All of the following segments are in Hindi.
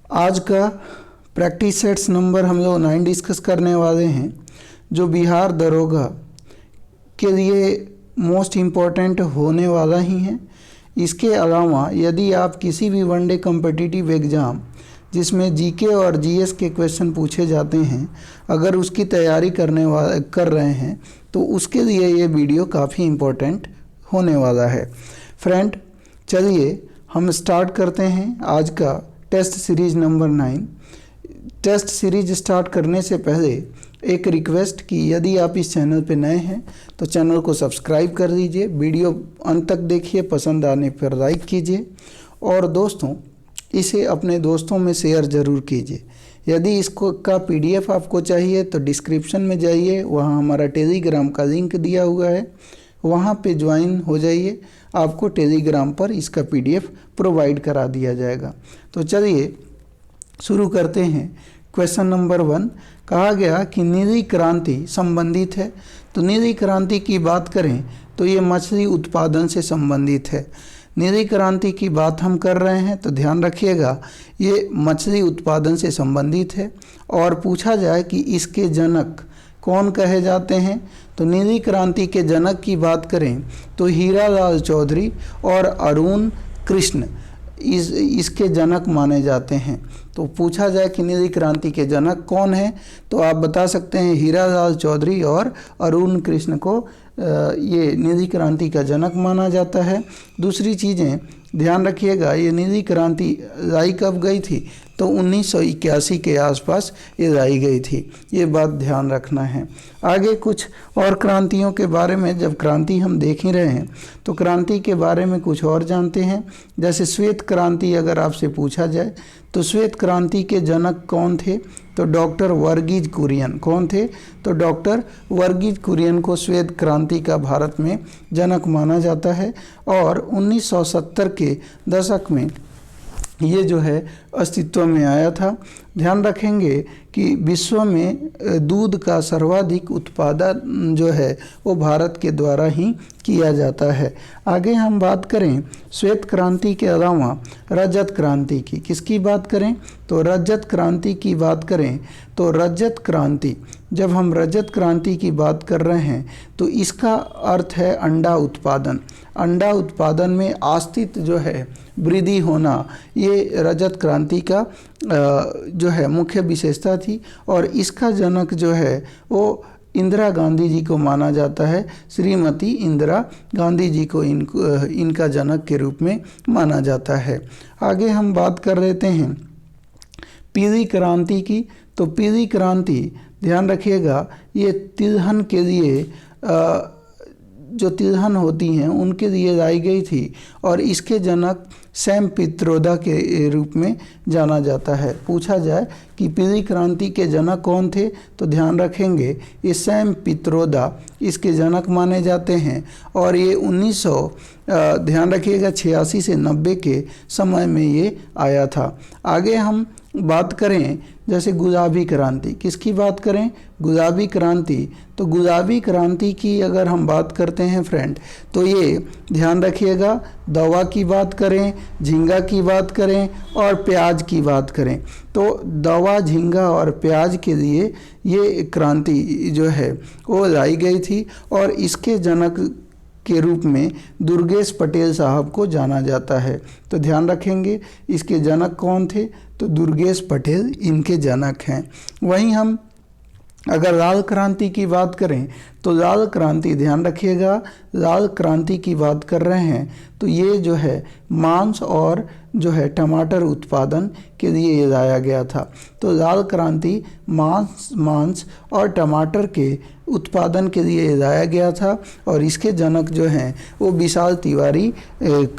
आज का प्रैक्टिस सेट्स नंबर हम लोग 9 डिस्कस करने वाले हैं, जो बिहार दरोगा के लिए मोस्ट इम्पॉर्टेंट होने वाला ही है। इसके अलावा यदि आप किसी भी वनडे कॉम्पिटिटिव एग्ज़ाम जिसमें जीके और जीएस के क्वेश्चन पूछे जाते हैं, अगर उसकी तैयारी कर रहे हैं तो उसके लिए ये वीडियो काफ़ी इम्पोर्टेंट होने वाला है। फ्रेंड, चलिए हम स्टार्ट करते हैं आज का test series number 9। Test series start करने से पहले एक रिक्वेस्ट कि यदि आप इस चैनल पर नए हैं तो चैनल को सब्सक्राइब कर दीजिए, वीडियो अंत तक देखिए, पसंद आने पर लाइक कीजिए और दोस्तों इसे अपने दोस्तों में शेयर ज़रूर कीजिए। यदि इसको का पीडीएफ आपको चाहिए तो डिस्क्रिप्शन में जाइए, वहाँ हमारा टेलीग्राम का लिंक दिया हुआ है, वहाँ पे ज्वाइन हो जाइए, आपको टेलीग्राम पर इसका पीडीएफ प्रोवाइड करा दिया जाएगा। तो चलिए शुरू करते हैं। क्वेश्चन नंबर 1 कहा गया कि नीली क्रांति संबंधित है। तो नीली क्रांति की बात करें तो ये मछली उत्पादन से संबंधित है। नीली क्रांति की बात हम कर रहे हैं तो ध्यान रखिएगा ये मछली उत्पादन से संबंधित है। और पूछा जाए कि इसके जनक कौन कहे जाते हैं, तो नीली क्रांति के जनक की बात करें तो हीरालाल चौधरी और अरुण कृष्ण इसके जनक माने जाते हैं। तो पूछा जाए कि नीली क्रांति के जनक कौन है तो आप बता सकते हैं हीरालाल चौधरी और अरुण कृष्ण को ये नीली क्रांति का जनक माना जाता है। दूसरी चीज़ें ध्यान रखिएगा, ये नीली क्रांति लाई कब गई थी तो 1981 के आसपास ये लाई गई थी, ये बात ध्यान रखना है। आगे कुछ और क्रांतियों के बारे में, जब क्रांति हम देख ही रहे हैं तो क्रांति के बारे में कुछ और जानते हैं। जैसे श्वेत क्रांति अगर आपसे पूछा जाए तो श्वेत क्रांति के जनक कौन थे, तो डॉक्टर वर्गीज कुरियन। कौन थे, तो डॉक्टर वर्गीज कुरियन को श्वेत क्रांति का भारत में जनक माना जाता है। और 1970 के दशक में ये जो है अस्तित्व में आया था। ध्यान रखेंगे कि विश्व में दूध का सर्वाधिक उत्पादन जो है वो भारत के द्वारा ही किया जाता है। आगे हम बात करें श्वेत क्रांति के अलावा रजत क्रांति की, किसकी बात करें तो रजत क्रांति की बात करें तो रजत क्रांति, जब हम रजत क्रांति की बात कर रहे हैं तो इसका अर्थ है अंडा उत्पादन। अंडा उत्पादन में आस्तित जो है वृद्धि होना, ये रजत क्रांति का जो है मुख्य विशेषता थी। और इसका जनक जो है वो इंदिरा गांधी जी को माना जाता है। श्रीमती इंदिरा गांधी जी को इनका जनक के रूप में माना जाता है। आगे हम बात कर लेते हैं पीली क्रांति की। तो पीली क्रांति ध्यान रखिएगा ये तिलहन के लिए जो तिलहन होती हैं उनके लिए लाई गई थी और इसके जनक सैम पित्रोदा के रूप में जाना जाता है। पूछा जाए कि पीली क्रांति के जनक कौन थे तो ध्यान रखेंगे ये सैम पित्रोदा इसके जनक माने जाते हैं। और ये 1900 ध्यान रखिएगा 86 से 90 के समय में ये आया था। आगे हम बात करें जैसे गुलाबी क्रांति, किसकी बात करें गुलाबी क्रांति, तो गुलाबी क्रांति की अगर हम बात करते हैं फ्रेंड तो ये ध्यान रखिएगा दवा की बात करें, झींगा की बात करें और प्याज की बात करें तो दवा, झींगा और प्याज के लिए ये क्रांति जो है वो लाई गई थी। और इसके जनक के रूप में दुर्गेश पटेल साहब को जाना जाता है। तो ध्यान रखेंगे इसके जनक कौन थे तो दुर्गेश पटेल इनके जनक हैं। वहीं हम अगर लाल क्रांति की बात करें तो लाल क्रांति, ध्यान रखिएगा लाल क्रांति की बात कर रहे हैं तो ये जो है मांस और जो है टमाटर उत्पादन के लिए ये लाया गया था। तो लाल क्रांति मांस और टमाटर के उत्पादन के लिए लाया गया था और इसके जनक जो हैं वो विशाल तिवारी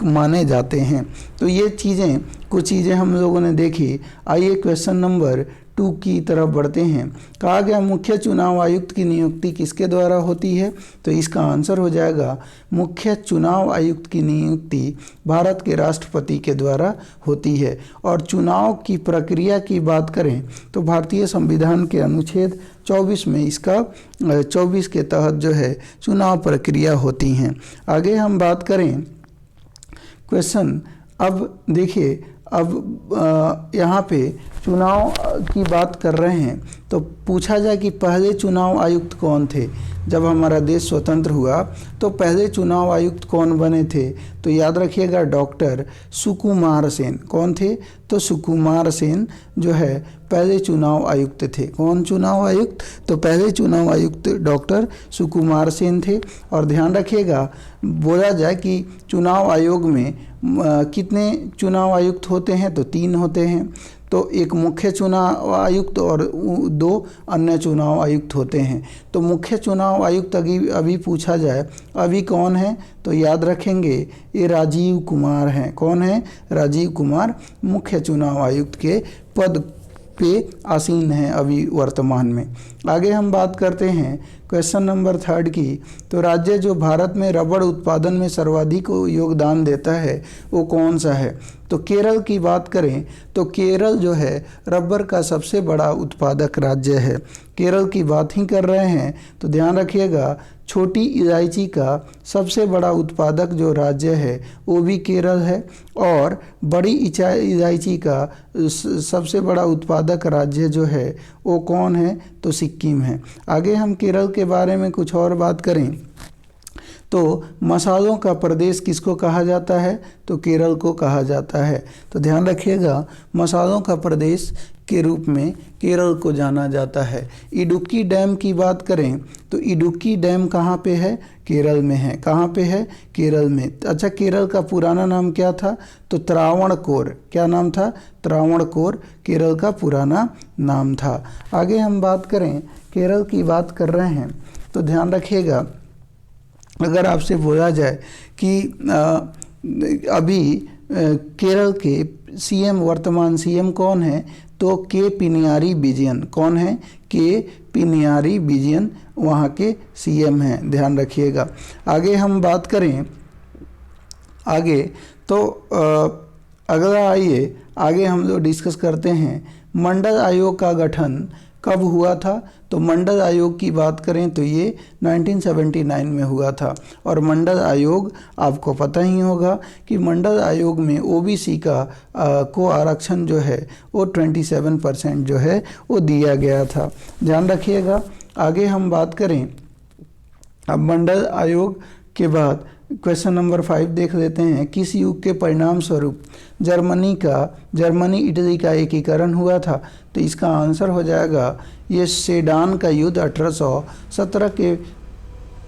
माने जाते हैं। तो ये चीज़ें कुछ चीज़ें हम लोगों ने देखी। आइए क्वेश्चन नंबर 2 की तरफ बढ़ते हैं। कहा गया मुख्य चुनाव आयुक्त की नियुक्ति किसके द्वारा होती है, तो इसका आंसर हो जाएगा मुख्य चुनाव आयुक्त की नियुक्ति भारत के राष्ट्रपति के द्वारा होती है। और चुनाव की प्रक्रिया की बात करें तो भारतीय संविधान के अनुच्छेद 24 में इसका 24 के तहत जो है चुनाव प्रक्रिया होती हैं। आगे हम बात करें क्वेश्चन, अब देखिए अब यहाँ पे चुनाव की बात कर रहे हैं तो पूछा जाए कि पहले चुनाव आयुक्त कौन थे। जब हमारा देश स्वतंत्र हुआ तो पहले चुनाव आयुक्त कौन बने थे, तो याद रखिएगा डॉक्टर सुकुमार सेन। कौन थे, तो सुकुमार सेन जो है पहले चुनाव आयुक्त थे। कौन चुनाव आयुक्त, तो पहले चुनाव आयुक्त डॉक्टर सुकुमार सेन थे। और ध्यान रखिएगा बोला जाए कि चुनाव आयोग में कितने चुनाव आयुक्त होते हैं, तो 3 होते हैं। तो एक मुख्य चुनाव आयुक्त और 2 अन्य चुनाव आयुक्त होते हैं। तो मुख्य चुनाव आयुक्त अभी पूछा जाए अभी कौन है, तो याद रखेंगे ये राजीव कुमार हैं। कौन है, राजीव कुमार मुख्य चुनाव आयुक्त के पद पे आसीन हैं अभी वर्तमान में। आगे हम बात करते हैं क्वेश्चन नंबर 3 की। तो राज्य जो भारत में रबड़ उत्पादन में सर्वाधिक योगदान देता है वो कौन सा है, तो केरल की बात करें तो केरल जो है रबर का सबसे बड़ा उत्पादक राज्य है। केरल की बात ही कर रहे हैं तो ध्यान रखिएगा छोटी इलायची का सबसे बड़ा उत्पादक जो राज्य है वो भी केरल है, और बड़ी इलायची का सबसे बड़ा उत्पादक राज्य जो है वो कौन है, तो सिक्किम है। आगे हम केरल के बारे में कुछ और बात करें तो मसालों का प्रदेश किसको कहा जाता है, तो केरल को कहा जाता है। तो ध्यान रखिएगा मसालों का प्रदेश के रूप में केरल को जाना जाता है। इडुक्की डैम की बात करें तो इडुक्की डैम कहाँ पे है, केरल में है। कहाँ पे है, केरल में। अच्छा, केरल का पुराना नाम क्या था, तो त्रावणकोर। क्या नाम था, त्रावणकोर केरल का पुराना नाम था। आगे हम बात करें केरल की बात कर रहे हैं तो ध्यान रखिएगा अगर आपसे बोला जाए कि अभी केरल के सीएम वर्तमान सीएम कौन है, तो के पिनियारी विजयन। कौन है, के पिनियारी विजयन वहाँ के सीएम हैं, ध्यान रखिएगा। आगे हम बात करें आगे तो अगला आइए आगे हम लोग डिस्कस करते हैं मंडल आयोग का गठन कब हुआ था। तो मंडल आयोग की बात करें तो ये 1979 में हुआ था। और मंडल आयोग आपको पता ही होगा कि मंडल आयोग में ओबीसी का को आरक्षण जो है वो 27% जो है वो दिया गया था, ध्यान रखिएगा। आगे हम बात करें अब मंडल आयोग के बाद क्वेश्चन नंबर 5 देख लेते हैं। किस युग के परिणाम स्वरूप जर्मनी इटली का एकीकरण हुआ था, तो इसका आंसर हो जाएगा ये सेडान का युद्ध 1817 के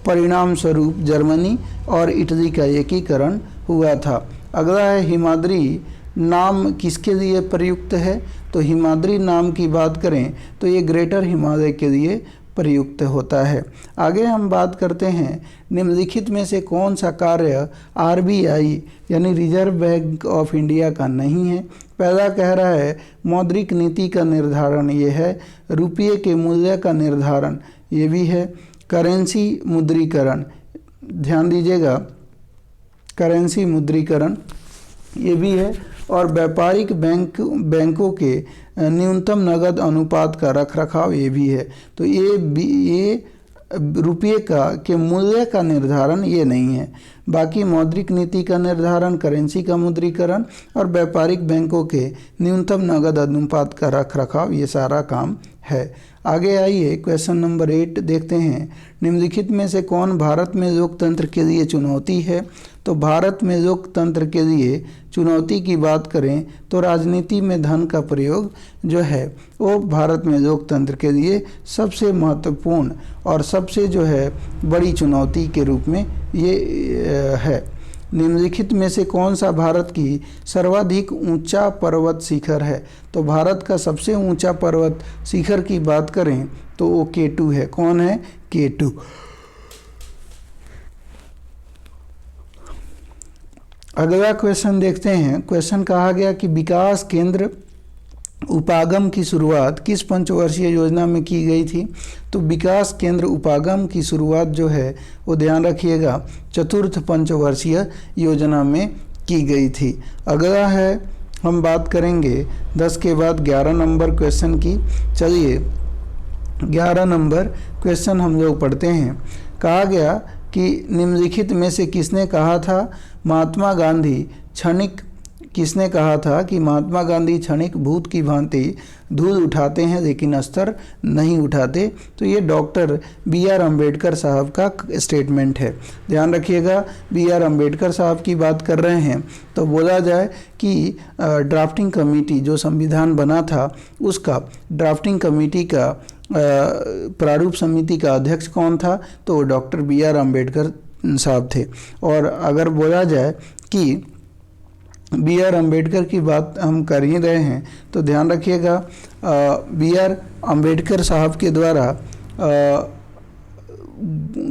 परिणाम स्वरूप जर्मनी और इटली का एकीकरण हुआ था। अगला है हिमाद्री नाम किसके लिए प्रयुक्त है, तो हिमाद्री नाम की बात करें तो ये ग्रेटर हिमालय के लिए प्रयुक्त होता है। आगे हम बात करते हैं निम्नलिखित में से कौन सा कार्य आरबीआई यानी रिजर्व बैंक ऑफ इंडिया का नहीं है। पहला कह रहा है मौद्रिक नीति का निर्धारण ये है, रुपये के मूल्य का निर्धारण ये भी है, करेंसी मुद्रीकरण ध्यान दीजिएगा करेंसी मुद्रीकरण ये भी है, और व्यापारिक बैंकों के न्यूनतम नगद अनुपात का रखरखाव ये भी है। तो ये रुपये के मूल्य का निर्धारण ये नहीं है। बाकी मौद्रिक नीति का निर्धारण, करेंसी का मुद्रीकरण और व्यापारिक बैंकों के न्यूनतम नगद अनुपात का रखरखाव ये सारा काम है। आगे आइए क्वेश्चन नंबर 8 देखते हैं। निम्नलिखित में से कौन भारत में लोकतंत्र के लिए चुनौती है, तो भारत में लोकतंत्र के लिए चुनौती की बात करें तो राजनीति में धन का प्रयोग जो है वो भारत में लोकतंत्र के लिए सबसे महत्वपूर्ण और सबसे जो है बड़ी चुनौती के रूप में ये है। निम्नलिखित में से कौन सा भारत की सर्वाधिक ऊंचा पर्वत शिखर है, तो भारत का सबसे ऊंचा पर्वत शिखर की बात करें तो वो K2 है। कौन है, K2। अगला क्वेश्चन देखते हैं। क्वेश्चन कहा गया कि विकास केंद्र उपागम की शुरुआत किस पंचवर्षीय योजना में की गई थी, तो विकास केंद्र उपागम की शुरुआत जो है वो ध्यान रखिएगा चतुर्थ पंचवर्षीय योजना में की गई थी। अगला है हम बात करेंगे 10 के बाद 11 नंबर क्वेश्चन की। चलिए 11 नंबर क्वेश्चन हम लोग पढ़ते हैं। कहा गया कि निम्नलिखित में से किसने कहा था महात्मा गांधी क्षणिक किसने कहा था कि महात्मा गांधी क्षणिक भूत की भांति धूल उठाते हैं लेकिन स्तर नहीं उठाते? तो ये डॉक्टर बी आर अम्बेडकर साहब का स्टेटमेंट है। ध्यान रखिएगा, बी आर अम्बेडकर साहब की बात कर रहे हैं तो बोला जाए कि ड्राफ्टिंग कमेटी जो संविधान बना था उसका ड्राफ्टिंग कमेटी का प्रारूप समिति का अध्यक्ष कौन था? तो डॉक्टर बी आर अम्बेडकर साहब थे। और अगर बोला जाए कि बी आर अम्बेडकर की बात हम कर ही रहे हैं तो ध्यान रखिएगा, बी आर अम्बेडकर साहब के द्वारा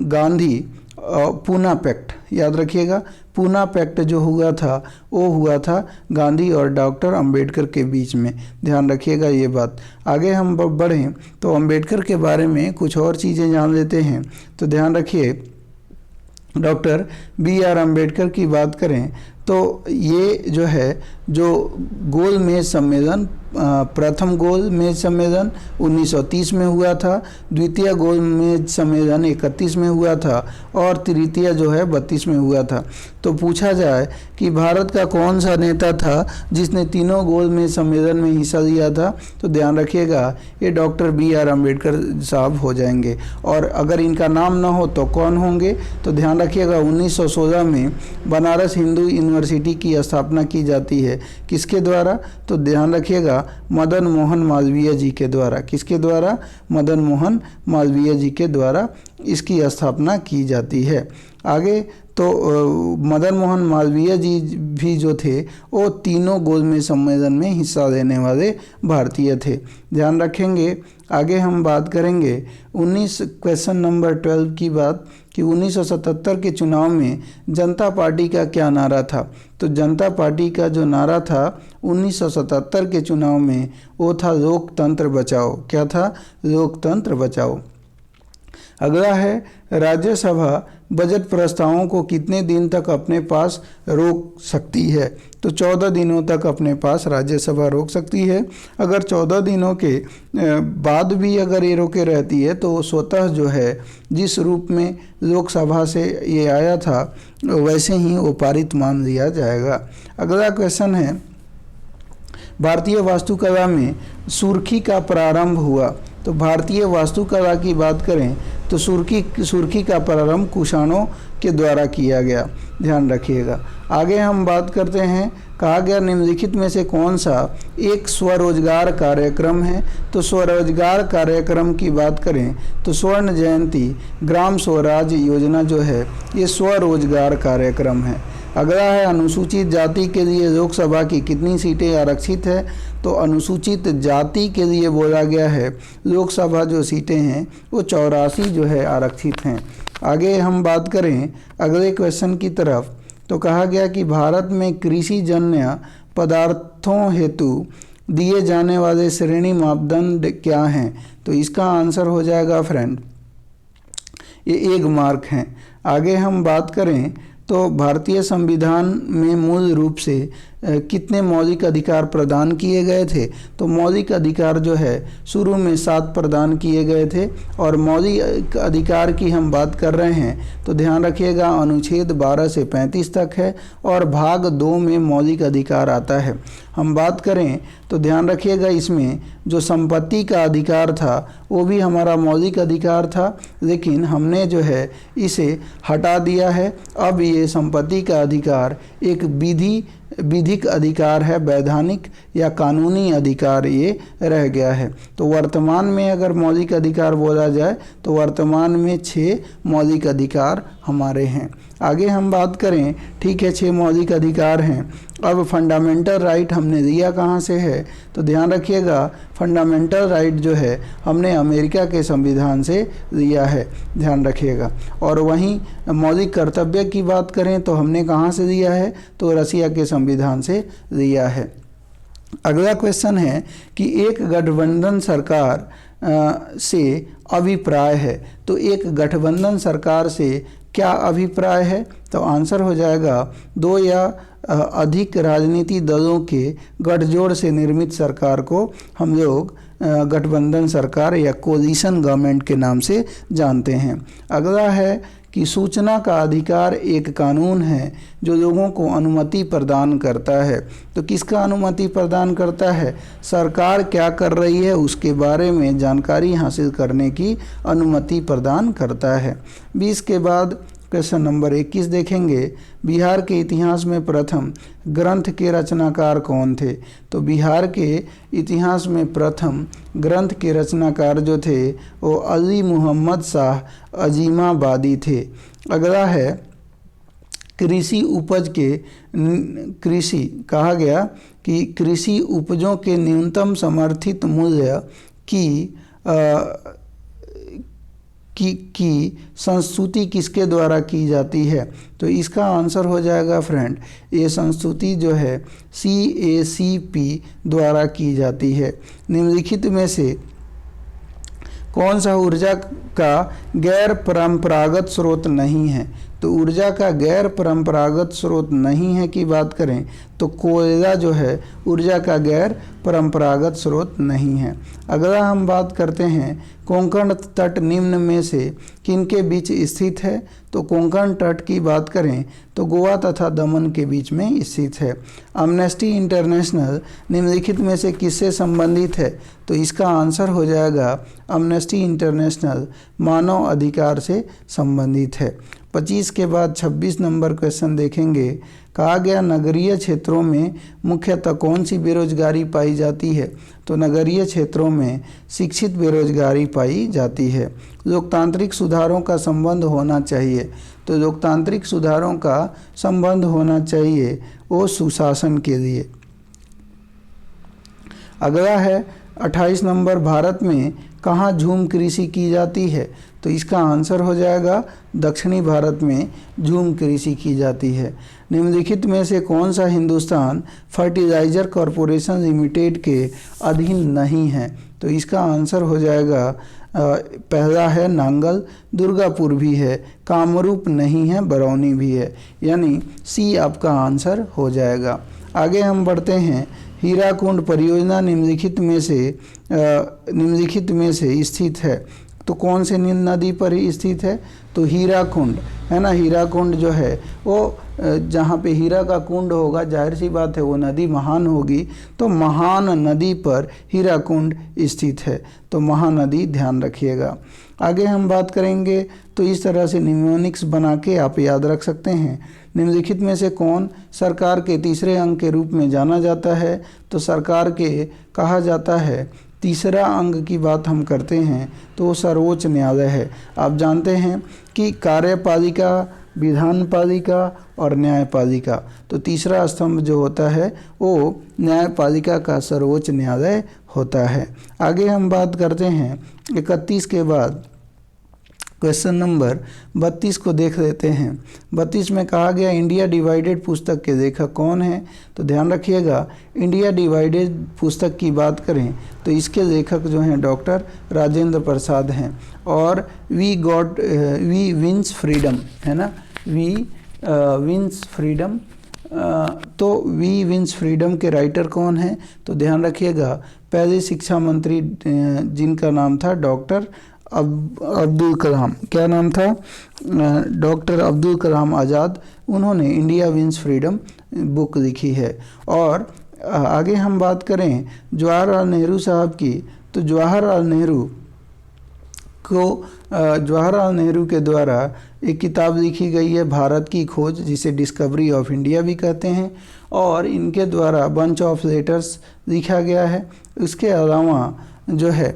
गांधी पूना पैक्ट, याद रखिएगा, पूना पैक्ट जो हुआ था वो हुआ था गांधी और डॉक्टर अम्बेडकर के बीच में। ध्यान रखिएगा ये बात। आगे हम बढ़ें तो अम्बेडकर के बारे में कुछ और चीज़ें जान लेते हैं। तो ध्यान रखिए, डॉक्टर बी आर अम्बेडकर की बात करें तो ये जो है जो गोल मेज सम्मेलन, प्रथम गोल मेज सम्मेलन 1930 में हुआ था, द्वितीय गोल मेज सम्मेलन 31 में हुआ था और तृतीय जो है 32 में हुआ था। तो पूछा जाए कि भारत का कौन सा नेता था जिसने तीनों गोल मेज सम्मेलन में हिस्सा लिया था? तो ध्यान रखिएगा ये डॉक्टर बी आर अम्बेडकर साहब हो जाएंगे। और अगर इनका नाम ना हो तो कौन होंगे? तो ध्यान रखिएगा 1916 में बनारस हिंदू यूनिवर्सिटी की स्थापना की जाती है। किसके द्वारा? तो ध्यान रखिएगा मदन मोहन मालवीय जी के द्वारा। किसके द्वारा? मदन मोहन मालवीय जी के द्वारा इसकी स्थापना की जाती है। आगे तो मदन मोहन मालवीय जी भी जो थे वो तीनों गोल मेज सम्मेलन में हिस्सा लेने वाले भारतीय थे। ध्यान रखेंगे। आगे हम बात करेंगे क्वेश्चन नंबर 12 की बात कि 1977 के चुनाव में जनता पार्टी का क्या नारा था? तो जनता पार्टी का जो नारा था 1977 के चुनाव में वो था लोकतंत्र बचाओ। क्या था? लोकतंत्र बचाओ। अगला है राज्यसभा बजट प्रस्तावों को कितने दिन तक अपने पास रोक सकती है? तो 14 दिनों तक अपने पास राज्यसभा रोक सकती है। अगर 14 दिनों के बाद भी अगर ये रोके रहती है तो स्वतः जो है जिस रूप में लोकसभा से ये आया था वैसे ही वो पारित मान लिया जाएगा। अगला क्वेश्चन है भारतीय वास्तुकला में सुर्खी का प्रारंभ हुआ। तो भारतीय वास्तुकला की बात करें तो सुर्खी का प्रारंभ कुषाणों के द्वारा किया गया। ध्यान रखिएगा। आगे हम बात करते हैं, कहा गया निम्नलिखित में से कौन सा एक स्वरोजगार कार्यक्रम है? तो स्वरोजगार कार्यक्रम की बात करें तो स्वर्ण जयंती ग्राम स्वराज योजना जो है ये स्वरोजगार कार्यक्रम है। अगला है अनुसूचित जाति के लिए लोकसभा की कितनी सीटें आरक्षित है? तो अनुसूचित जाति के लिए बोला गया है लोकसभा जो सीटें हैं वो 84 जो है आरक्षित हैं। आगे हम बात करें अगले क्वेश्चन की तरफ तो कहा गया कि भारत में कृषि जन्य पदार्थों हेतु दिए जाने वाले श्रेणी मापदंड क्या हैं? तो इसका आंसर हो जाएगा फ्रेंड ये 1 मार्क हैं। आगे हम बात करें तो भारतीय संविधान में मूल रूप से कितने मौलिक अधिकार प्रदान किए गए थे? तो मौलिक अधिकार जो है शुरू में 7 प्रदान किए गए थे और मौलिक अधिकार की हम बात कर रहे हैं तो ध्यान रखिएगा अनुच्छेद 12 से 35 तक है और भाग 2 में मौलिक अधिकार आता है। हम बात करें तो ध्यान रखिएगा इसमें जो संपत्ति का अधिकार था वो भी हमारा मौलिक अधिकार था, लेकिन हमने जो है इसे हटा दिया है। अब ये संपत्ति का अधिकार एक विधिक अधिकार है, वैधानिक या कानूनी अधिकार ये रह गया है। तो वर्तमान में अगर मौलिक अधिकार बोला जाए तो वर्तमान में 6 मौलिक अधिकार हमारे हैं। आगे हम बात करें, ठीक है 6 मौलिक अधिकार हैं। अब फंडामेंटल राइट हमने लिया कहाँ से है? तो ध्यान रखिएगा फंडामेंटल राइट जो है हमने अमेरिका के संविधान से लिया है। ध्यान रखिएगा। और वहीं मौलिक कर्तव्य की बात करें तो हमने कहाँ से लिया है? तो रसिया के संविधान से लिया है। अगला क्वेश्चन है कि एक गठबंधन सरकार से अभिप्राय है। तो एक गठबंधन सरकार से क्या अभिप्राय है? तो आंसर हो जाएगा 2 या अधिक राजनीतिक दलों के गठजोड़ से निर्मित सरकार को हम लोग गठबंधन सरकार या कोलिशन गवर्नमेंट के नाम से जानते हैं। अगला है कि सूचना का अधिकार एक कानून है जो लोगों को अनुमति प्रदान करता है। तो किसका अनुमति प्रदान करता है? सरकार क्या कर रही है उसके बारे में जानकारी हासिल करने की अनुमति प्रदान करता है। 20 के बाद क्वेश्चन नंबर 21 देखेंगे, बिहार के इतिहास में प्रथम ग्रंथ के रचनाकार कौन थे? तो बिहार के इतिहास में प्रथम ग्रंथ के रचनाकार जो थे वो अली मुहम्मद शाह अजीमाबादी थे। अगला है कृषि उपज के कृषि कहा गया कि कृषि उपजों के न्यूनतम समर्थित मूल्य की संस्तुति किसके द्वारा की जाती है? तो इसका आंसर हो जाएगा फ्रेंड, ये संस्तुति जो है CACP द्वारा की जाती है। निम्नलिखित में से कौन सा ऊर्जा का गैर परंपरागत स्रोत नहीं है? तो ऊर्जा का गैर परंपरागत स्रोत नहीं है की बात करें तो कोयला जो है ऊर्जा का गैर परंपरागत स्रोत नहीं है। अगला हम बात करते हैं कोंकण तट निम्न में से किनके बीच स्थित है? तो कोंकण तट की बात करें तो गोवा तथा दमन के बीच में स्थित है। अम्नेस्टी इंटरनेशनल निम्नलिखित में से किससे संबंधित है? तो इसका आंसर हो जाएगा अम्नेस्टी इंटरनेशनल मानव अधिकार से संबंधित है। 25 के बाद 26 नंबर क्वेश्चन देखेंगे, कहा गया नगरीय क्षेत्रों में मुख्यतः कौन सी बेरोजगारी पाई जाती है? तो नगरीय क्षेत्रों में शिक्षित बेरोजगारी पाई जाती है। लोकतांत्रिक सुधारों का संबंध होना चाहिए, तो लोकतांत्रिक सुधारों का संबंध होना चाहिए वो सुशासन के लिए। अगला है 28 नंबर, भारत में कहाँ झूम कृषि की जाती है? तो इसका आंसर हो जाएगा दक्षिणी भारत में झूम कृषि की जाती है। निम्नलिखित में से कौन सा हिंदुस्तान फर्टिलाइजर कॉरपोरेशन लिमिटेड के अधीन नहीं है? तो इसका आंसर हो जाएगा पहला है नांगल, दुर्गापुर भी है, कामरूप नहीं है, बरौनी भी है, यानी सी आपका आंसर हो जाएगा। आगे हम बढ़ते हैं, हीराकुंड परियोजना निम्नलिखित में से स्थित है, तो कौन से नदी पर स्थित है? तो हीराकुंड है ना। हीराकुंड जो है वो जहाँ पे हीरा का कुंड होगा, जाहिर सी बात है वो नदी महान होगी, तो महान नदी पर हीराकुंड स्थित है, तो महानदी ध्यान रखिएगा। आगे हम बात करेंगे तो इस तरह से निमोनिक्स बना के आप याद रख सकते हैं। निम्नलिखित में से कौन सरकार के तीसरे अंग के रूप में जाना जाता है? तो सरकार के कहा जाता है तीसरा अंग की बात हम करते हैं तो वो सर्वोच्च न्यायालय है। आप जानते हैं कि कार्यपालिका, विधानपालिका और न्यायपालिका, तो तीसरा स्तंभ जो होता है वो न्यायपालिका का सर्वोच्च न्यायालय होता है। आगे हम बात करते हैं 31 के बाद क्वेश्चन नंबर 32 को देख लेते हैं। 32 में कहा गया इंडिया डिवाइडेड पुस्तक के लेखक कौन है? तो ध्यान रखिएगा, इंडिया डिवाइडेड पुस्तक की बात करें तो इसके लेखक जो हैं डॉक्टर राजेंद्र प्रसाद हैं। और वी विंस फ्रीडम है ना, वी विंस फ्रीडम, तो वी विंस फ्रीडम के राइटर कौन हैं? तो ध्यान रखिएगा, पहले शिक्षा मंत्री जिनका नाम था डॉक्टर अब्दुल कलाम, क्या नाम था? डॉक्टर अब्दुल कलाम आज़ाद, उन्होंने इंडिया विंस फ्रीडम बुक लिखी है। और आगे हम बात करें जवाहरलाल नेहरू साहब की, तो जवाहरलाल नेहरू के द्वारा एक किताब लिखी गई है भारत की खोज, जिसे डिस्कवरी ऑफ इंडिया भी कहते हैं, और इनके द्वारा बंच ऑफ लेटर्स लिखा गया है। उसके अलावा जो है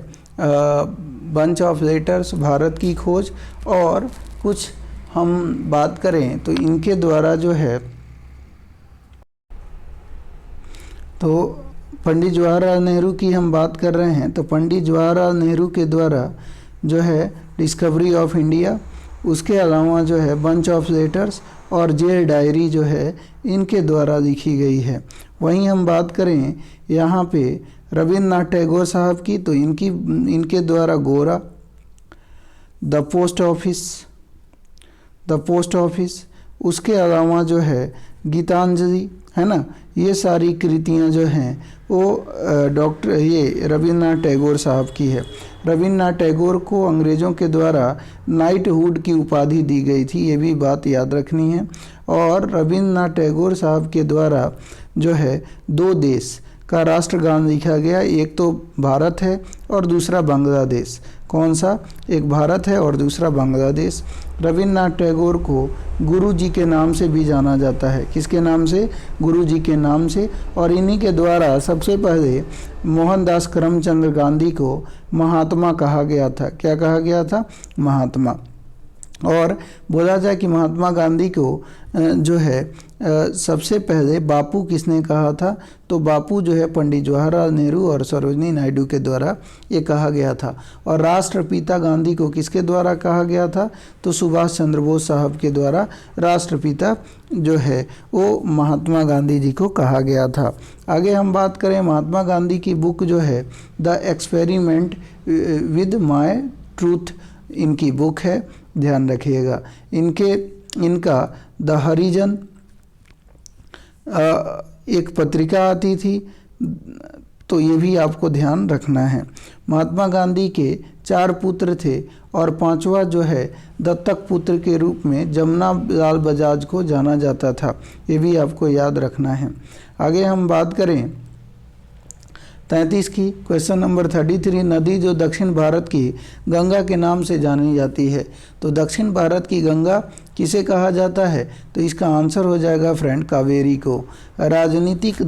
बंच ऑफ लेटर्स, भारत की खोज, और कुछ हम बात करें तो इनके द्वारा जो है, तो पंडित जवाहरलाल नेहरू की हम बात कर रहे हैं, तो पंडित जवाहरलाल नेहरू के द्वारा जो है डिस्कवरी ऑफ इंडिया, उसके अलावा जो है बंच ऑफ लेटर्स और जेल डायरी जो है इनके द्वारा लिखी गई है। वहीं हम बात करें यहाँ पे रविन्द्रनाथ टैगोर साहब की, तो इनके द्वारा गोरा, द पोस्ट ऑफिस, उसके अलावा जो है गीतांजलि, है ना। ये सारी कृतियाँ जो हैं वो डॉक्टर ये रविन्द्रनाथ टैगोर साहब की है। रविन्द्रनाथ टैगोर को अंग्रेज़ों के द्वारा नाइटहुड की उपाधि दी गई थी, ये भी बात याद रखनी है। और रविन्द्रनाथ टैगोर साहब के द्वारा जो है 2 देश का राष्ट्रगान लिखा गया, एक तो भारत है और दूसरा बांग्लादेश। कौन सा? एक भारत है और दूसरा बांग्लादेश। रविन्द्रनाथ टैगोर को गुरु जी के नाम से भी जाना जाता है। किसके नाम से? गुरु जी के नाम से। और इन्हीं के द्वारा सबसे पहले मोहनदास करमचंद गांधी को महात्मा कहा गया था। क्या कहा गया था? महात्मा। और बोला जाए कि महात्मा गांधी को जो है सबसे पहले बापू किसने कहा था? तो बापू जो है पंडित जवाहरलाल नेहरू और सरोजनी नायडू के द्वारा ये कहा गया था। और राष्ट्रपिता गांधी को किसके द्वारा कहा गया था? तो सुभाष चंद्र बोस साहब के द्वारा राष्ट्रपिता जो है वो महात्मा गांधी जी को कहा गया था। आगे हम बात करें महात्मा गांधी की बुक जो है the experiment with my truth, इनकी बुक है, ध्यान रखिएगा। इनका द हरिजन एक पत्रिका आती थी, तो ये भी आपको ध्यान रखना है। महात्मा गांधी के 4 पुत्र थे और 5वां जो है दत्तक पुत्र के रूप में जमुना लाल बजाज को जाना जाता था, ये भी आपको याद रखना है। आगे हम बात करें 33 की, क्वेश्चन नंबर 33, नदी जो दक्षिण भारत की गंगा के नाम से जानी जाती है। तो दक्षिण भारत की गंगा किसे कहा जाता है? तो इसका आंसर हो जाएगा फ्रेंड कावेरी को। राजनीतिक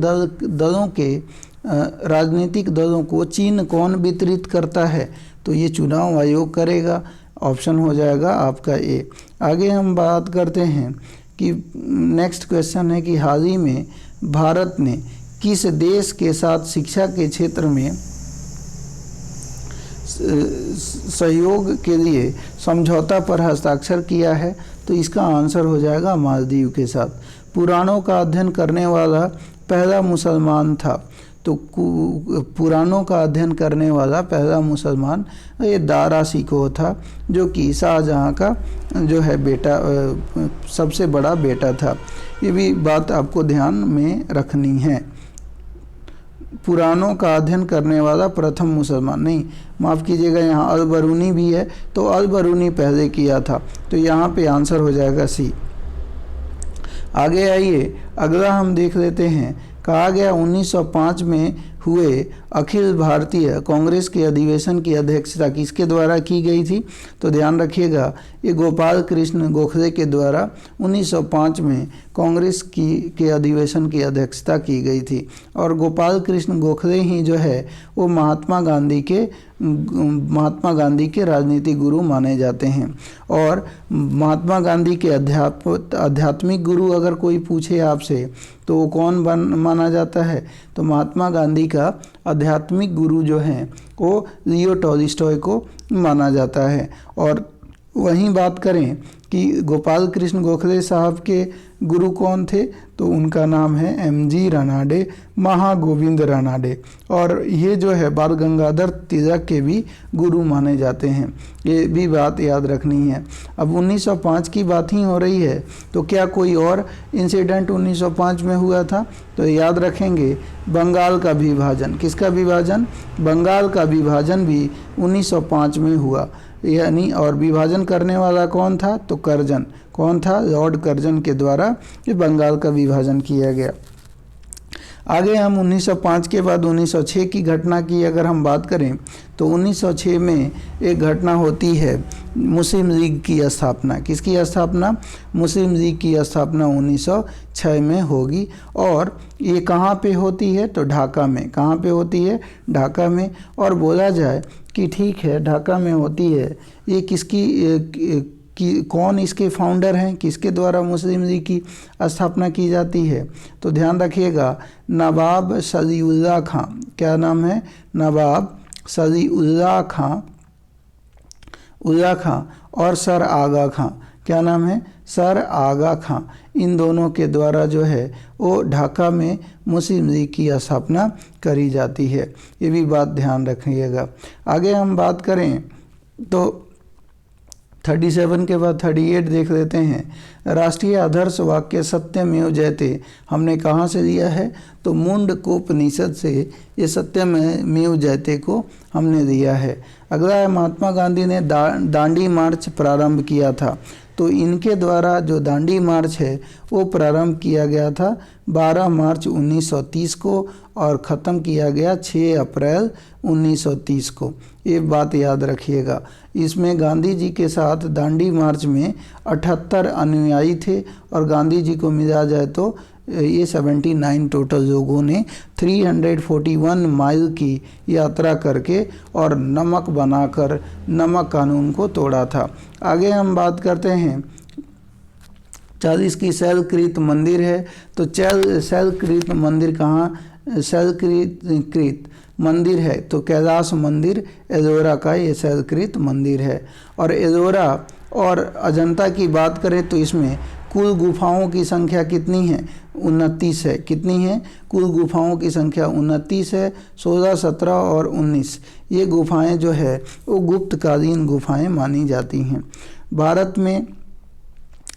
दलों को चीन कौन वितरित करता है? तो ये चुनाव आयोग करेगा, ऑप्शन हो जाएगा आपका ए। आगे हम बात करते हैं कि नेक्स्ट क्वेश्चन है कि हाल ही में भारत ने किस देश के साथ शिक्षा के क्षेत्र में सहयोग के लिए समझौता पर हस्ताक्षर किया है? तो इसका आंसर हो जाएगा मालदीव के साथ। पुराणों का अध्ययन करने वाला पहला मुसलमान था। तो पुराणों का अध्ययन करने वाला पहला मुसलमान ये दारा शिकोह था, जो कि शाहजहाँ का जो है बेटा, सबसे बड़ा बेटा था। ये भी बात आपको ध्यान में रखनी है। पुराणों का अध्ययन करने वाला प्रथम मुसलमान, नहीं माफ़ कीजिएगा, यहाँ अल बरूनी भी है, तो अल बरूनी पहले किया था, तो यहाँ पे आंसर हो जाएगा सी। आगे आइए अगला हम देख लेते हैं। कहा गया 1905 में हुए अखिल भारतीय कांग्रेस के अधिवेशन की अध्यक्षता किसके द्वारा की गई थी? तो ध्यान रखिएगा, ये गोपाल कृष्ण गोखले के द्वारा 1905 में कांग्रेस के अधिवेशन की अध्यक्षता की गई थी। और गोपाल कृष्ण गोखले ही जो है वो महात्मा गांधी के राजनीतिक गुरु माने जाते हैं। और महात्मा गांधी के आध्यात्मिक गुरु अगर कोई पूछे आपसे तो वो कौन माना जाता है? तो महात्मा गांधी का आध्यात्मिक गुरु जो हैं वो लियो टॉलस्टॉय को माना जाता है। और वहीं बात करें कि गोपाल कृष्ण गोखले साहब के गुरु कौन थे? तो उनका नाम है एमजी रानाडे, महागोविंद रानाडे। और ये जो है बाल गंगाधर तिलक के भी गुरु माने जाते हैं, ये भी बात याद रखनी है। अब 1905 की बात ही हो रही है, तो क्या कोई और इंसिडेंट 1905 में हुआ था? तो याद रखेंगे बंगाल का विभाजन। किसका विभाजन? बंगाल का विभाजन भी 1905 में हुआ, यानी और विभाजन करने वाला कौन था? तो कर्जन। कौन था? लॉर्ड कर्जन के द्वारा ये बंगाल का विभाजन किया गया। आगे हम 1905 के बाद 1906 की घटना की अगर हम बात करें तो 1906 में एक घटना होती है मुस्लिम लीग की स्थापना। किसकी स्थापना? मुस्लिम लीग की स्थापना 1906 में होगी। और ये कहाँ पे होती है? तो ढाका में। कहाँ पे होती है? ढाका में। और बोला जाए कि ठीक है ढाका में होती है, ये कौन इसके फाउंडर हैं? किसके द्वारा मुस्लिम लीग की स्थापना की जाती है? तो ध्यान रखिएगा नवाब सलीउल्लाह खां। क्या नाम है? नवाब सलीउल्लाह खां और सर आगा खां। क्या नाम है? सर आगा खां। इन दोनों के द्वारा जो है वो ढाका में मुस्लिम लीग की स्थापना करी जाती है, ये भी बात ध्यान रखिएगा। आगे हम बात करें तो 37 के बाद 38 देख लेते हैं। राष्ट्रीय आदर्श वाक्य सत्यमेव जयते हमने कहाँ से दिया है? तो मुंडकोपनिषद से ये सत्यमेव जयते को हमने दिया है। अगला है महात्मा गांधी ने दांडी मार्च प्रारंभ किया था। तो इनके द्वारा जो दांडी मार्च है वो प्रारंभ किया गया था 12 मार्च 1930 को और ख़त्म किया गया 6 अप्रैल 1930 को। ये बात याद रखिएगा। इसमें गांधी जी के साथ दांडी मार्च में 78 अनुयायी थे और गांधी जी को मिला जाए तो ये 79 टोटल लोगों ने 341 माइल की यात्रा करके और नमक बनाकर नमक कानून को तोड़ा था। आगे हम बात करते हैं 40 की शैलकृत मंदिर है। तो शैलकृत मंदिर कहाँ? शैलकृत मंदिर है तो कैलाश मंदिर एलोरा का ये शैलकृत मंदिर है। और एलोरा और अजंता की बात करें तो इसमें कुल गुफाओं की संख्या कितनी है? 29 है। कितनी है? कुल गुफाओं की संख्या 29 है। 16, 17 और 19 ये गुफाएं जो है वो गुप्तकालीन गुफाएं मानी जाती हैं। भारत में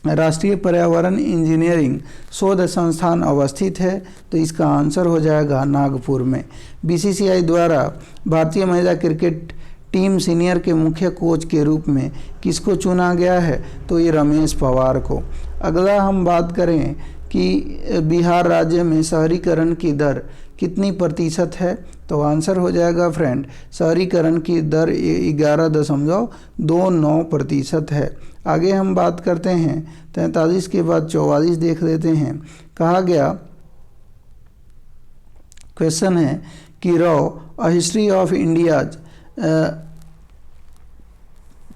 राष्ट्रीय पर्यावरण इंजीनियरिंग शोध संस्थान अवस्थित है तो इसका आंसर हो जाएगा नागपुर में। बीसीसीआई द्वारा भारतीय महिला क्रिकेट टीम सीनियर के मुख्य कोच के रूप में किसको चुना गया है? तो ये रमेश पवार को। अगला हम बात करें कि बिहार राज्य में शहरीकरण की दर कितनी प्रतिशत है? तो आंसर हो जाएगा फ्रेंड, शहरीकरण की दर 11.29% है। आगे हम बात करते हैं 43 के बाद 44 देख लेते हैं। कहा गया क्वेश्चन है कि a history of India's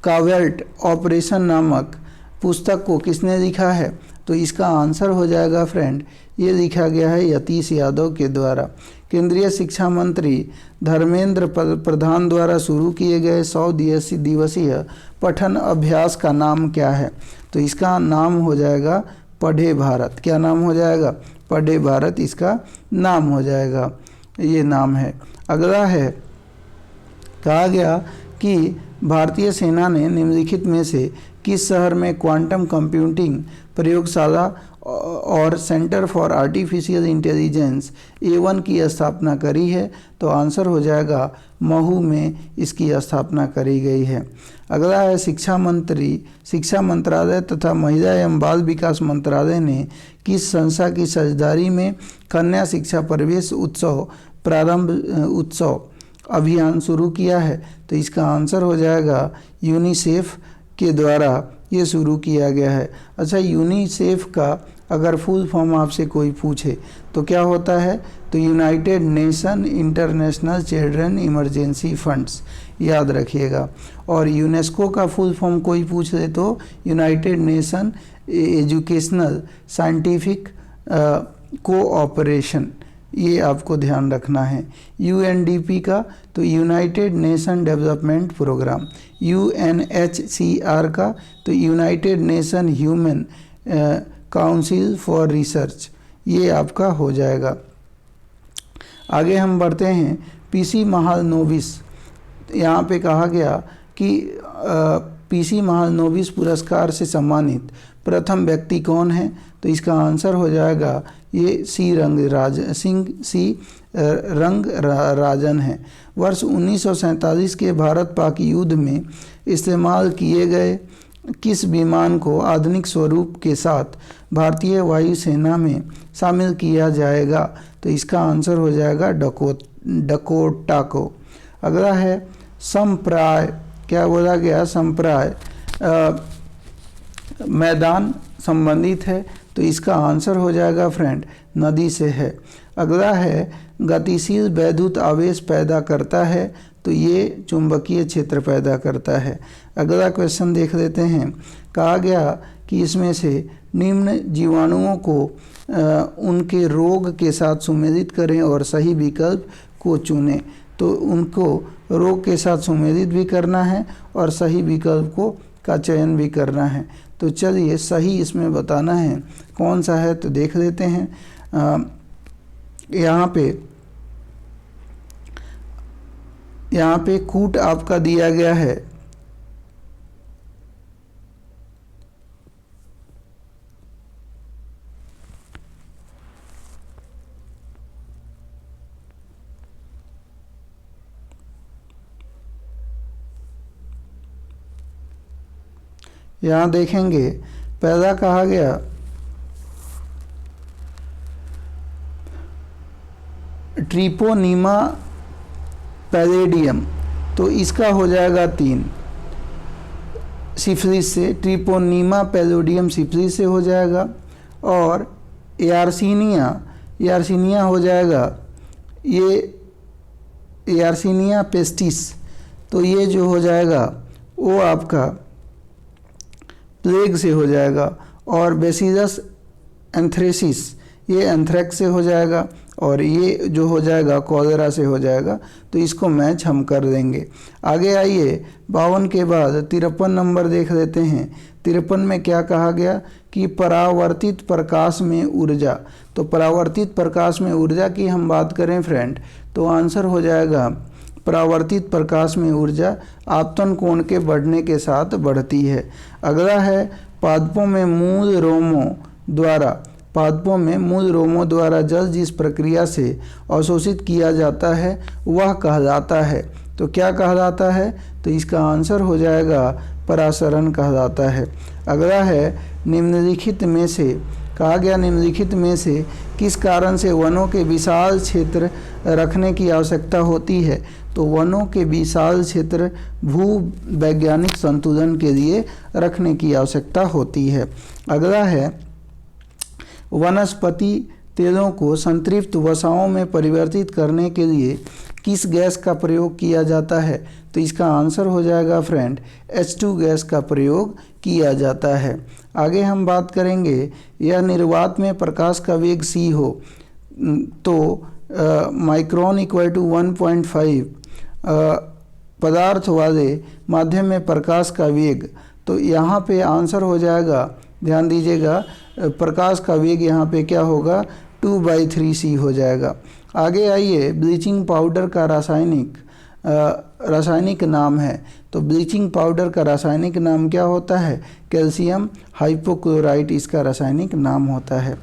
covert operation नामक पुस्तक को किसने लिखा है? तो इसका आंसर हो जाएगा फ्रेंड, ये लिखा गया है यतीश यादव के द्वारा। केंद्रीय शिक्षा मंत्री धर्मेंद्र प्रधान द्वारा शुरू किए गए 100 दिवसीय पठन अभ्यास का नाम क्या है? तो इसका नाम हो जाएगा पढ़े भारत। क्या नाम हो जाएगा? पढ़े भारत इसका नाम हो जाएगा, ये नाम है। अगला है, कहा गया कि भारतीय सेना ने निम्नलिखित में से किस शहर में क्वांटम कंप्यूटिंग प्रयोगशाला और centre for artificial intelligence A1 की स्थापना करी है? तो आंसर हो जाएगा महू में इसकी स्थापना करी गई है। अगला है शिक्षा मंत्रालय तथा महिला एवं बाल विकास मंत्रालय ने किस संस्था की साझेदारी में कन्या शिक्षा प्रवेश उत्सव अभियान शुरू किया है? तो इसका आंसर हो जाएगा यूनिसेफ के द्वारा ये शुरू किया गया है। अच्छा, यूनिसेफ का अगर फुल फॉर्म आपसे कोई पूछे तो क्या होता है? तो United nation international children emergency funds, याद रखिएगा। और यूनेस्को का फुल फॉर्म कोई पूछ ले तो United Nation Educational Scientific Cooperation, ये आपको ध्यान रखना है। UNDP का तो United Nation Development Programme, UNHCR का तो United Nation Human Council for Research, ये आपका हो जाएगा। आगे हम बढ़ते हैं PC महालनोबिस। यहाँ पे कहा गया कि PC महालनोबिस पुरस्कार से सम्मानित प्रथम व्यक्ति कौन है? तो इसका आंसर हो जाएगा ये सी रंगराजन है। वर्ष 1947 के भारत पाक युद्ध में इस्तेमाल किए गए किस विमान को आधुनिक स्वरूप के साथ भारतीय वायुसेना में शामिल किया जाएगा? तो इसका आंसर हो जाएगा डकोटा को। अगला है संप्राय, क्या बोला गया? संप्राय मैदान संबंधित है तो इसका आंसर हो जाएगा फ्रेंड नदी से है। अगला है गतिशील वैद्युत आवेश पैदा करता है तो ये चुंबकीय क्षेत्र पैदा करता है। अगला क्वेश्चन देख लेते हैं। कहा गया कि इसमें से निम्न जीवाणुओं को उनके रोग के साथ सुमेलित करें और सही विकल्प को चुनें। तो उनको रोग के साथ सुमेलित भी करना है और सही विकल्प का चयन भी करना है। तो चलिए सही इसमें बताना है कौन सा है तो देख लेते हैं। यहाँ पे कूट आपका दिया गया है यहाँ देखेंगे पहला कहा गया ट्रिपोनीमा पैलेडियम, तो इसका हो जाएगा 3 सिफिलिस से, ट्रिपोनीमा पैलेडियम सिफिलिस से हो जाएगा। और यार्सिनिया हो जाएगा, ये यार्सिनिया पेस्टिस, तो ये जो हो जाएगा वो आपका प्लेग से हो जाएगा। और बेसिलस एंथ्रेसिस, ये एंथ्रेक्स से हो जाएगा। और ये जो हो जाएगा कॉलेरा से हो जाएगा। तो इसको मैच हम कर देंगे। आगे आइए 52 के बाद 53 नंबर देख लेते हैं। 53 में क्या कहा गया कि परावर्तित प्रकाश में ऊर्जा। तो परावर्तित प्रकाश में ऊर्जा की हम बात करें फ्रेंड, तो आंसर हो जाएगा परावर्तित प्रकाश में ऊर्जा आपतन कोण के बढ़ने के साथ बढ़ती है। अगला है पादपों में मूल रोमों द्वारा जल जिस प्रक्रिया से अवशोषित किया जाता है वह कहलाता है। तो क्या कहलाता है? तो इसका आंसर हो जाएगा परासरण कहलाता है। अगला है निम्नलिखित में से, कहा गया निम्नलिखित में से किस कारण से वनों के विशाल क्षेत्र रखने की आवश्यकता होती है? तो वनों के विशाल क्षेत्र भूवैज्ञानिक संतुलन के लिए रखने की आवश्यकता होती है। अगला है वनस्पति तेलों को संतृप्त वसाओं में परिवर्तित करने के लिए किस गैस का प्रयोग किया जाता है? तो इसका आंसर हो जाएगा फ्रेंड H2 गैस का प्रयोग किया जाता है। आगे हम बात करेंगे यह निर्वात में प्रकाश का वेग c हो तो माइक्रोन इक्वल टू 1.5 पदार्थ वाले माध्यम में प्रकाश का वेग। तो यहाँ पे आंसर हो जाएगा, ध्यान दीजिएगा, प्रकाश का वेग यहाँ पे क्या होगा 2/3c हो जाएगा। आगे आइए ब्लीचिंग पाउडर का रासायनिक नाम है। तो ब्लीचिंग पाउडर का रासायनिक नाम क्या होता है? कैल्शियम हाइपोक्लोराइट इसका रासायनिक नाम होता है।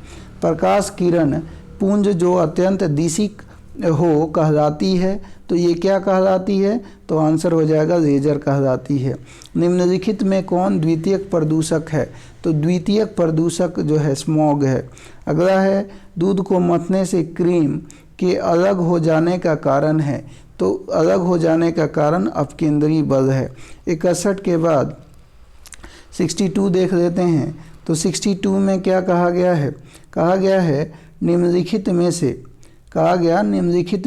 प्रकाश किरण पुंज जो अत्यंत दिशिक हो कहलाती है, तो ये क्या कहलाती है? तो आंसर हो जाएगा लेजर कहलाती है। निम्नलिखित में कौन द्वितीयक प्रदूषक है? तो द्वितीयक प्रदूषक जो है स्मॉग है। अगला है दूध को मथने से क्रीम के अलग हो जाने का कारण है। तो अलग हो जाने का कारण अपकेंद्रीय बल है। 61 के बाद 62 देख लेते हैं। तो 62 में क्या कहा गया है? कहा गया है निम्नलिखित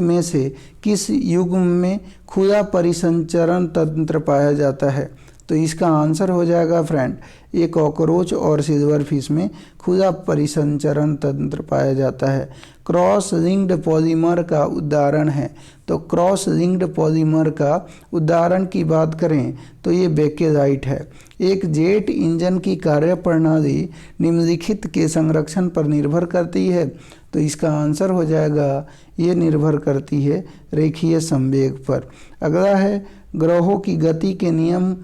में से किस युग्म में खुला परिसंचरण तंत्र पाया जाता है? तो इसका आंसर हो जाएगा फ्रेंड ये कॉकरोच और सिल्वर फिश में खुला परिसंचरण तंत्र पाया जाता है। क्रॉस लिंक्ड पॉलीमर का उदाहरण है। तो क्रॉस लिंक्ड पॉलीमर का उदाहरण की बात करें तो ये बेकेलाइट है। एक जेट इंजन की कार्यप्रणाली निम्नलिखित के संरक्षण पर निर्भर करती है। तो इसका आंसर हो जाएगा ये निर्भर करती है रेखीय संवेग पर। अगला है ग्रहों की गति के नियम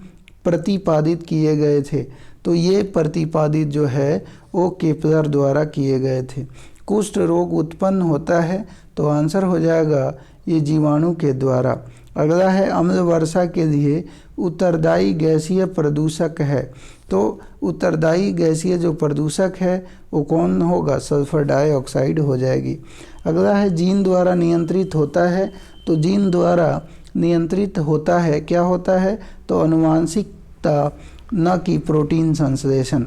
प्रतिपादित किए गए थे। तो ये प्रतिपादित जो है वो केपलर द्वारा किए गए थे। कुष्ठ रोग उत्पन्न होता है, तो आंसर हो जाएगा ये जीवाणु के द्वारा। अगला है अम्ल वर्षा के लिए उत्तरदायी गैसीय प्रदूषक है। तो उत्तरदायी गैसीय जो प्रदूषक है वो कौन होगा? सल्फर डाइऑक्साइड हो जाएगी। अगला है जीन द्वारा नियंत्रित होता है। तो जीन द्वारा नियंत्रित होता है, क्या होता है? तो आनुवांशिकता, न कि प्रोटीन संश्लेषण।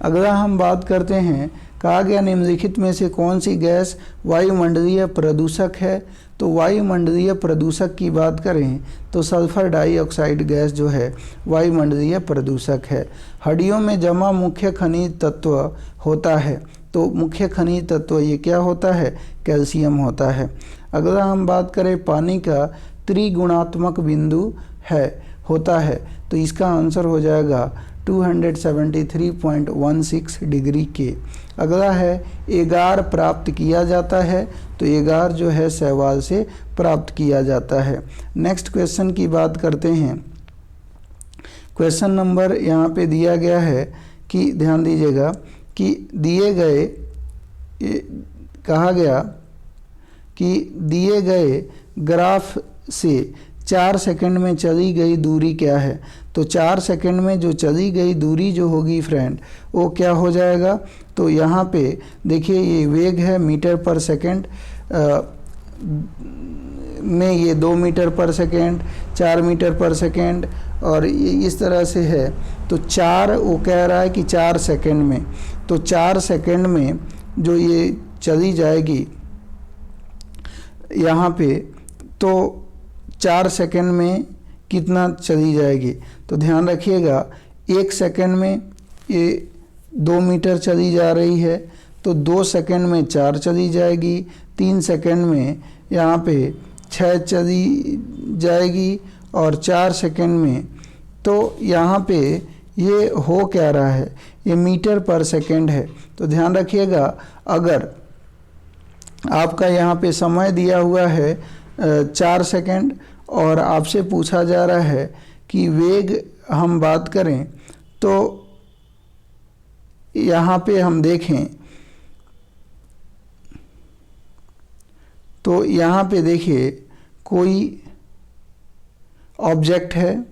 अगला हम बात करते हैं, कहा गया निम्नलिखित में से कौन सी गैस वायुमंडलीय प्रदूषक है? तो वायुमंडलीय प्रदूषक की बात करें तो सल्फर डाइऑक्साइड गैस जो है वायुमंडलीय प्रदूषक है। हड्डियों में जमा मुख्य खनिज तत्व होता है। तो मुख्य खनिज तत्व ये क्या होता है? कैल्शियम होता है। अगला हम बात करें पानी का त्रिगुणात्मक बिंदु होता है। तो इसका आंसर हो जाएगा 273.16 डिग्री के। अगला है एगार प्राप्त किया जाता है। तो एगार जो है शैवाल से प्राप्त किया जाता है। नेक्स्ट क्वेश्चन की बात करते हैं। क्वेश्चन नंबर यहाँ पे दिया गया है कि ध्यान दीजिएगा कि दिए गए, कहा गया कि दिए गए ग्राफ से 4 सेकंड में चली गई दूरी क्या है। तो 4 सेकंड में जो चली गई दूरी जो होगी फ्रेंड, वो क्या हो जाएगा। तो यहाँ पे देखिए ये वेग है मीटर पर सेकंड में, ये 2 मीटर पर सेकंड, 4 मीटर पर सेकंड और इस तरह से है। तो 4 वो कह रहा है कि 4 सेकंड में, तो 4 सेकंड में जो ये चली जाएगी यहाँ पे, तो 4 सेकंड में कितना चली जाएगी। तो ध्यान रखिएगा 1 सेकंड में ये 2 मीटर चली जा रही है, तो 2 सेकंड में 4 चली जाएगी, 3 सेकंड में यहाँ पे 6 चली जाएगी और 4 सेकंड में, तो यहाँ पे ये हो क्या रहा है, ये मीटर पर सेकंड है। तो ध्यान रखिएगा अगर आपका यहाँ पे समय दिया हुआ है 4 सेकंड और आपसे पूछा जा रहा है कि वेग हम बात करें, तो यहाँ पे हम देखें तो यहाँ पे देखिए कोई ऑब्जेक्ट है,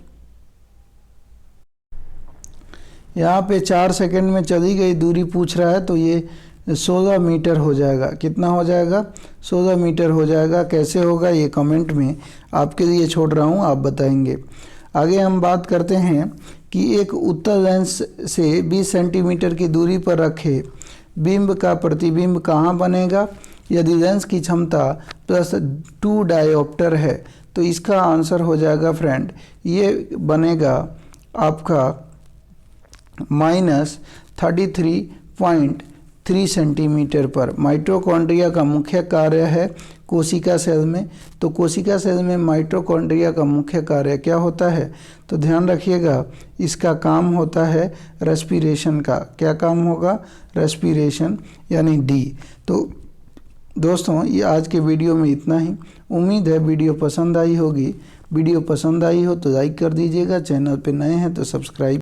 यहाँ पे 4 सेकंड में चली गई दूरी पूछ रहा है, तो ये 16 मीटर हो जाएगा। कितना हो जाएगा, 16 मीटर हो जाएगा। कैसे होगा ये कमेंट में आपके लिए छोड़ रहा हूँ, आप बताएंगे। आगे हम बात करते हैं कि एक उत्तल लेंस से 20 सेंटीमीटर की दूरी पर रखे बिंब का प्रतिबिंब कहाँ बनेगा यदि लेंस की क्षमता +2 डायोप्टर है। तो इसका आंसर हो जाएगा फ्रेंड, ये बनेगा आपका -33.3 सेंटीमीटर पर। माइटोकॉन्ड्रिया का मुख्य कार्य है कोशिका सेल में, तो कोशिका सेल में माइटोकॉन्ड्रिया का मुख्य कार्य क्या होता है। तो ध्यान रखिएगा इसका काम होता है रेस्पिरेशन का। क्या काम होगा, रेस्पिरेशन यानी डी। तो दोस्तों ये आज के वीडियो में इतना ही। उम्मीद है वीडियो पसंद आई होगी। वीडियो पसंद आई हो तो लाइक कर दीजिएगा, चैनल पे नए हैं तो सब्सक्राइब